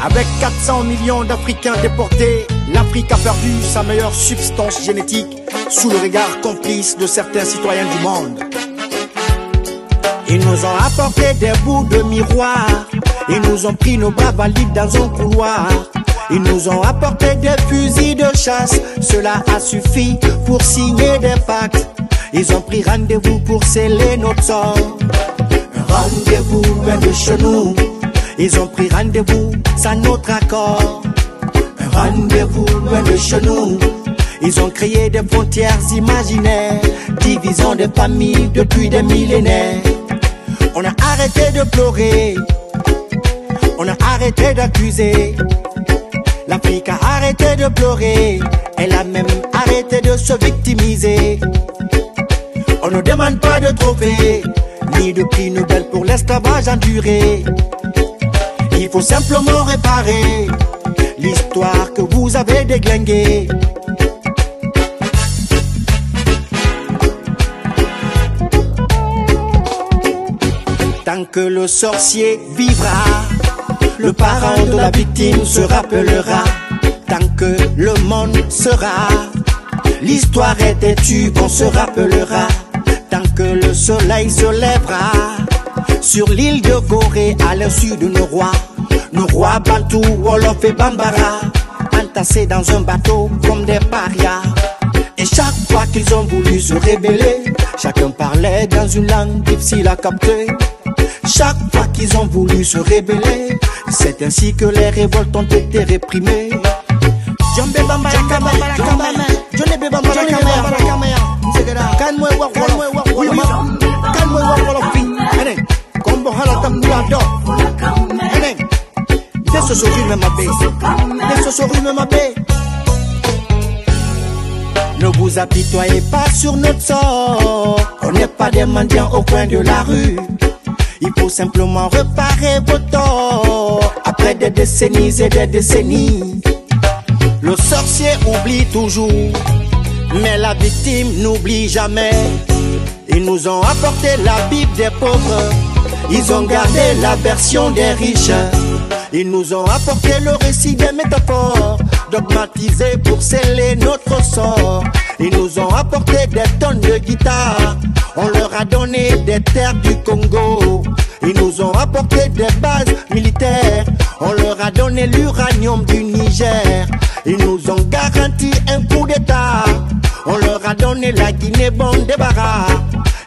Avec 400 millions d'Africains déportés, l'Afrique a perdu sa meilleure substance génétique sous le regard complice de certains citoyens du monde. Ils nous ont apporté des bouts de miroir, ils nous ont pris nos bras valides dans un couloir. Ils nous ont apporté des fusils de chasse, cela a suffi pour signer des pactes. Ils ont pris rendez-vous pour sceller notre sort. Un rendez-vous loin de chez nous. Ils ont pris rendez-vous sans notre accord. Un rendez-vous loin de chez nous. Ils ont créé des frontières imaginaires, divisant des familles depuis des millénaires. On a arrêté de pleurer, on a arrêté d'accuser. L'Afrique a arrêté de pleurer, elle a même arrêté de se victimiser. On ne demande pas de trophées, ni de prix Nobel pour l'esclavage enduré. Il faut simplement réparer l'histoire que vous avez déglinguée. Tant que le sorcier vivra, le parent de la victime se rappellera. Tant que le monde sera, l'histoire est têtue, on se rappellera. Tant que le soleil se lèvera sur l'île de Gorée à l'insu de nos rois Bantou, Wolof et Bambara, entassés dans un bateau comme des parias. Et chaque fois qu'ils ont voulu se rébeller, chacun parlait dans une langue difficile à capter. Chaque fois qu'ils ont voulu se rébeller, c'est ainsi que les révoltes ont été réprimées. Ne vous apitoyez pas sur notre sort, on n'est pas des mendiants au coin de la rue. Il faut simplement réparer vos torts après des décennies et des décennies. Le sorcier oublie toujours, mais la victime n'oublie jamais. Ils nous ont apporté la Bible des pauvres, ils ont gardé la version des riches. Ils nous ont apporté le récit des métaphores, dogmatisés pour sceller notre sort. Ils nous ont apporté des tonnes de guitare, on leur a donné des terres du Congo. Ils nous ont apporté des bases militaires, on leur a donné l'uranium du Niger. Ils nous ont garanti un coup d'état, on leur a donné la Guinée-Bonne débarras.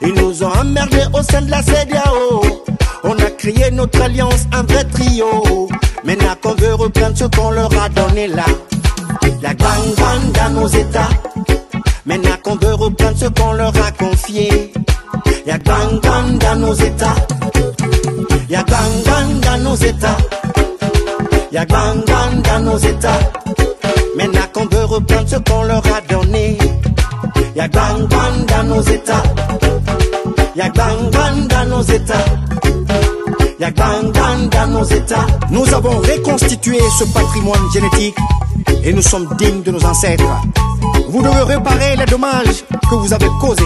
Ils nous ont emmerdés au sein de la CEDEAO, on a créé notre alliance en vrai trio. Maintenant qu'on veut reprendre ce qu'on leur a donné là, la gang dans nos états. Maintenant qu'on veut reprendre ce qu'on leur a confié, y'a gang dans nos états. Y'a gang dans nos états. Y'a gang dans nos états. Maintenant qu'on veut reprendre ce qu'on leur a donné, y'a gang dans nos états. Y'a gang dans nos états. Y'a gang dans nos états. Nous avons reconstitué ce patrimoine génétique et nous sommes dignes de nos ancêtres. Vous devez réparer les dommages que vous avez causés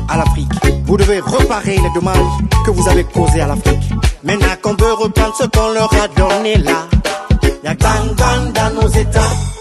à l'Afrique. Vous devez réparer les dommages que vous avez causés à l'Afrique. Maintenant qu'on veut reprendre ce qu'on leur a donné là, y'a gang dans nos états.